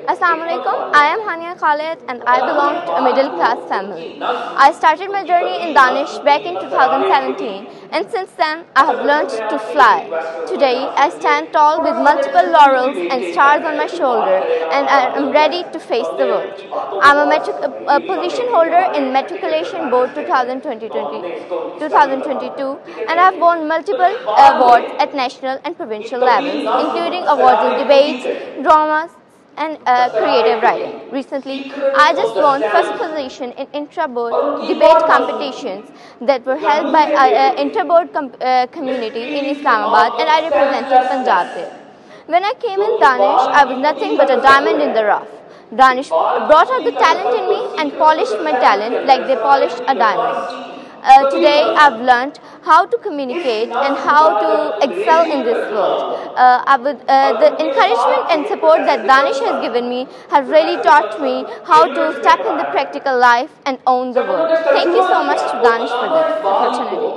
Assalamu alaikum. I am Hania Khalid and I belong to a middle class family. I started my journey in Danish back in 2017 and since then I have learned to fly. Today I stand tall with multiple laurels and stars on my shoulder and I am ready to face the world. I am a position holder in Matriculation Board 2022 and I have won multiple awards at national and provincial levels, including awards in debates, dramas, and creative writing. Recently, I just won first position in intra-board debate competitions that were held by inter-board community in Islamabad, and I represented Punjab there. When I came in Danish, I was nothing but a diamond in the rough. Danish brought out the talent in me and polished my talent like they polished a diamond. Today I've learned how to communicate and how to excel in this world. The encouragement and support that Danish has given me have really taught me how to step in the practical life and own the world. Thank you so much to Danish for this opportunity.